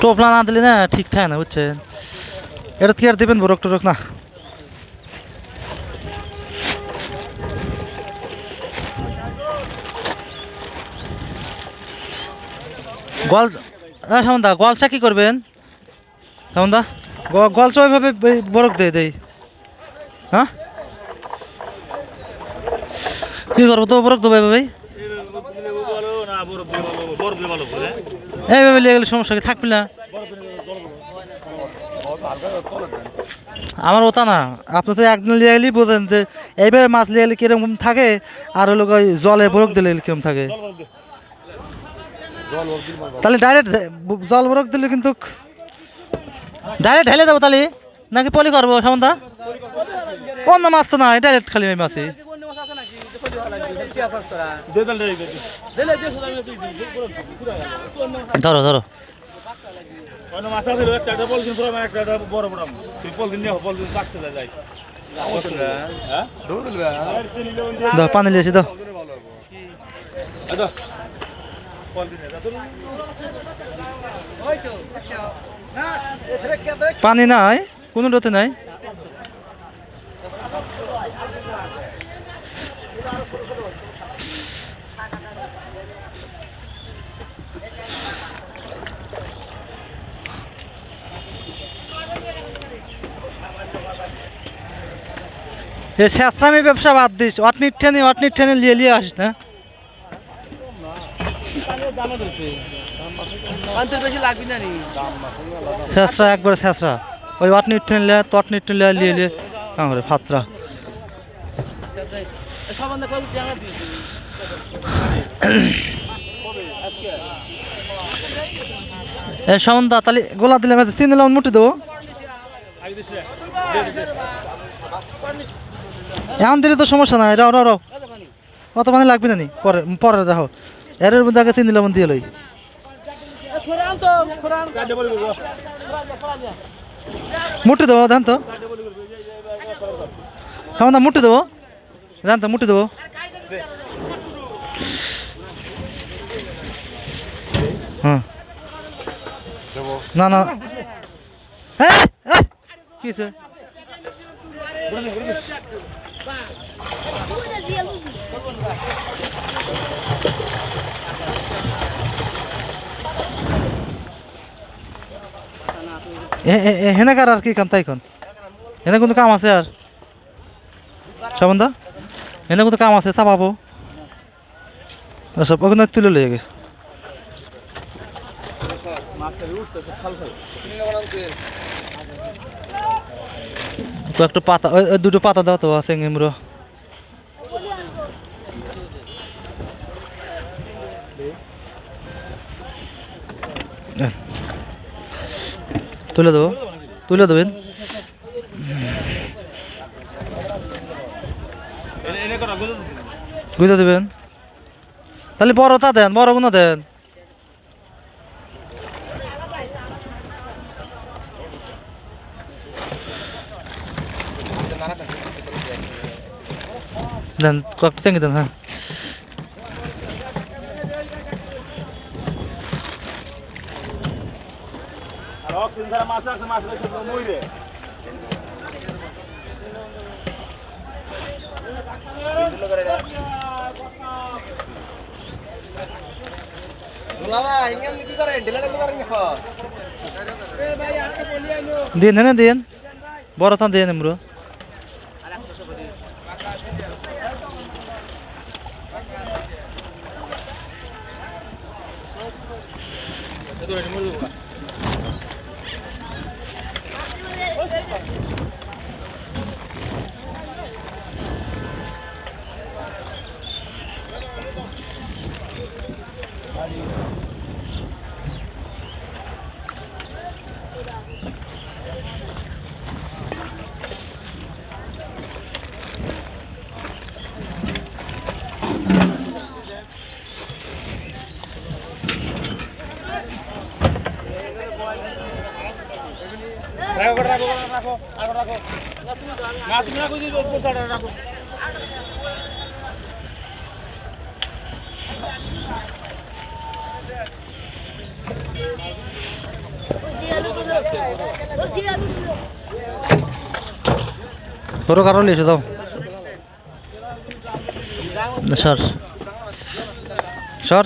টোপলা না দিলে না ঠিক থাকে না বুঝছেন, এটা কি আর দেবেন বরক টরক না। গল হেমন্দা গলসা কি করবেন হেমন্দা? গলসা ওইভাবে বরক দেই হ্যাঁ, কি করবো তো বরক দেবো ভাই, এইভাবে লিয়ে গেলে সমস্যা কি থাকবি না। আমার ওটা না, আপনি তো একদিন লিয়ে গেলেই বোঝেন যে এইভাবে মাছ লিয়ে গেলে কিরকম থাকে, আর হলো ওই জলে বরক দিলে কিরকম থাকে। তাহলে ডাইরেক্ট জল বরক দিলে কিন্তু ডাইরেক্ট ঢেলে দেবো তাহলে, নাকি পলি করবো সামন্দা? অন্য মাছ তো নাই, ডাইরেক্ট খালি ওই মাছই। ধরো ধরো দাও, পানি লিয়েছি দাও। পানি নাই কোনোটাতে নাই। এ শেষরামি ব্যবসা বাদ দিস, অটনির ঠেনে লিয়ে আসিস না। শেষরা একবারে শেষরা, ওই অটনির ঠেনলে তটনির ঠেনলে লিয়ে কাঁকড়ে ফাতরা। এ সমন্দা তাহলে গোলা দিলে আমি 3 দিলাম মুটি দেবো, এখন দিলে তো সমস্যা নাই। রাও রাও রাও, অত পানি লাগবে না নি, পরে পরে দেখো এর মধ্যে আগে 3 দিলাম দিয়ে লই। মুটি দেবো ধান তো, হ্যাঁ না মুটি দেবো ধান তো, মুটি দেবো। হ্যাঁ না না কি হেনাকার আর কি কাম তাই এখন, এনে কিন্তু কাম আছে আর সাবন্দা, এনে কিন্তু কাম আছে চাপাবো সব ওখানে তুলে লয়ে গে। তো একটা পাতা, ওই দুটো পাতা দাও তো আছে এমরো। তুলে দেবো, তুলে দেবেন। বুঝতে দেবেন তাহলে বড়টা দেন, বড় গুলো দেন। দেন কয়েকটা চেঙ্গি দেন। হ্যাঁ দিন না দিন, বড় থান দিন এমরো। ছোটো কারণ এসে দাও সর সর